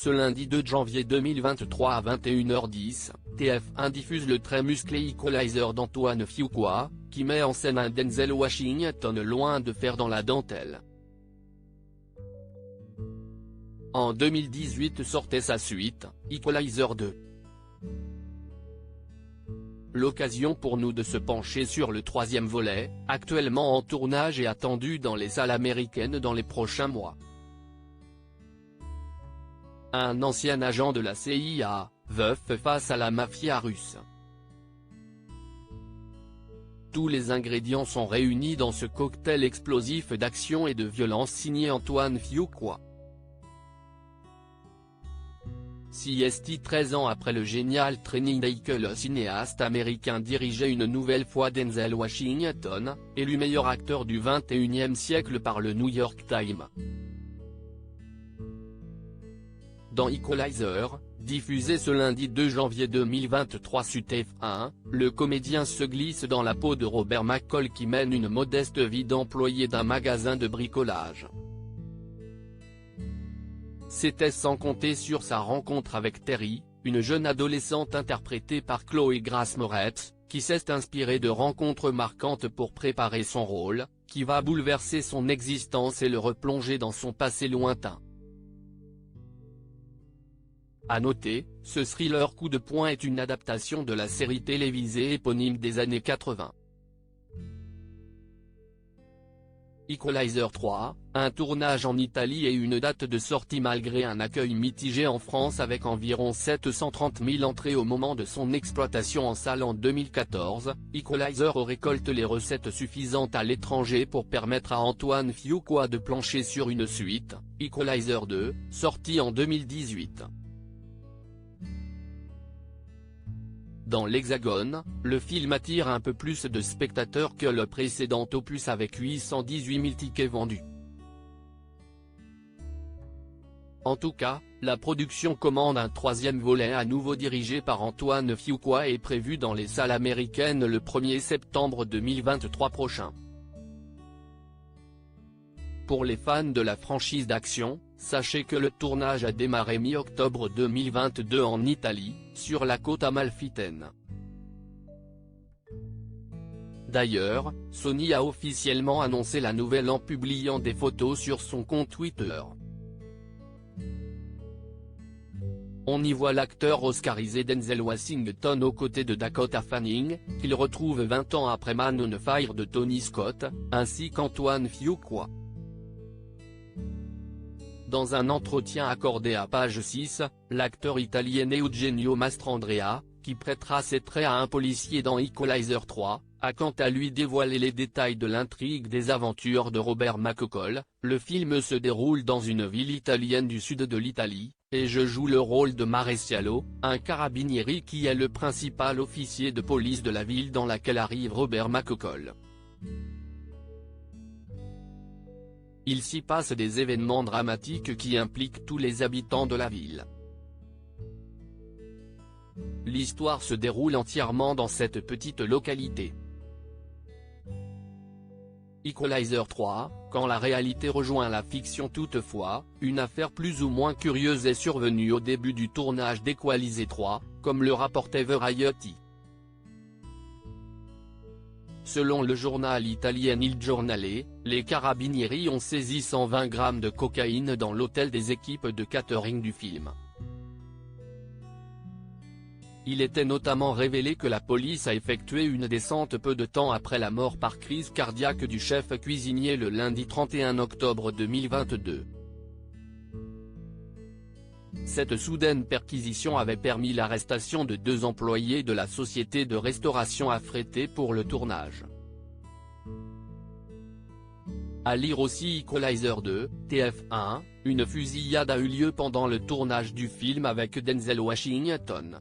Ce lundi 2 janvier 2023 à 21h10, TF1 diffuse le très musclé Equalizer d'Antoine Fuqua, qui met en scène un Denzel Washington loin de faire dans la dentelle. En 2018 sortait sa suite, Equalizer 2. L'occasion pour nous de se pencher sur le troisième volet, actuellement en tournage et attendu dans les salles américaines dans les prochains mois. Un ancien agent de la CIA, veuf face à la mafia russe. Tous les ingrédients sont réunis dans ce cocktail explosif d'action et de violence signé Antoine Fuqua. CST 13 ans après le génial Training Day que le cinéaste américain dirigeait une nouvelle fois Denzel Washington, élu meilleur acteur du XXIe siècle par le New York Times. Dans Equalizer, diffusé ce lundi 2 janvier 2023 sur TF1, le comédien se glisse dans la peau de Robert McCall qui mène une modeste vie d'employé d'un magasin de bricolage. C'était sans compter sur sa rencontre avec Terry, une jeune adolescente interprétée par Chloé Grace Moretz, qui s'est inspirée de rencontres marquantes pour préparer son rôle, qui va bouleverser son existence et le replonger dans son passé lointain. À noter, ce thriller coup de poing est une adaptation de la série télévisée éponyme des années 80. Equalizer 3, un tournage en Italie et une date de sortie malgré un accueil mitigé en France avec environ 730 000 entrées au moment de son exploitation en salle en 2014, Equalizer récolte les recettes suffisantes à l'étranger pour permettre à Antoine Fuqua de plancher sur une suite, Equalizer 2, sortie en 2018. Dans l'Hexagone, le film attire un peu plus de spectateurs que le précédent opus avec 818 000 tickets vendus. En tout cas, la production commande un troisième volet à nouveau dirigé par Antoine Fuqua est prévu dans les salles américaines le 1er septembre 2023 prochain. Pour les fans de la franchise d'action, sachez que le tournage a démarré mi-octobre 2022 en Italie, sur la côte amalfitaine. D'ailleurs, Sony a officiellement annoncé la nouvelle en publiant des photos sur son compte Twitter. On y voit l'acteur oscarisé Denzel Washington aux côtés de Dakota Fanning, qu'il retrouve 20 ans après Man on Fire de Tony Scott, ainsi qu'Antoine Fuqua. Dans un entretien accordé à Page 6, l'acteur italien Eugenio Mastrandrea, qui prêtera ses traits à un policier dans Equalizer 3, a quant à lui dévoilé les détails de l'intrigue des aventures de Robert McCall. Le film se déroule dans une ville italienne du sud de l'Italie, et je joue le rôle de Maresciallo, un carabinieri qui est le principal officier de police de la ville dans laquelle arrive Robert McCall. Il s'y passe des événements dramatiques qui impliquent tous les habitants de la ville. L'histoire se déroule entièrement dans cette petite localité. Equalizer 3, quand la réalité rejoint la fiction toutefois, une affaire plus ou moins curieuse est survenue au début du tournage d'Equalizer 3, comme le rapportait Variety. Selon le journal italien Il Giornale, les carabinieri ont saisi 120 grammes de cocaïne dans l'hôtel des équipes de catering du film. Il était notamment révélé que la police a effectué une descente peu de temps après la mort par crise cardiaque du chef cuisinier le lundi 31 octobre 2022. Cette soudaine perquisition avait permis l'arrestation de 2 employés de la société de restauration affrétés pour le tournage. À lire aussi Equalizer 2, TF1, une fusillade a eu lieu pendant le tournage du film avec Denzel Washington.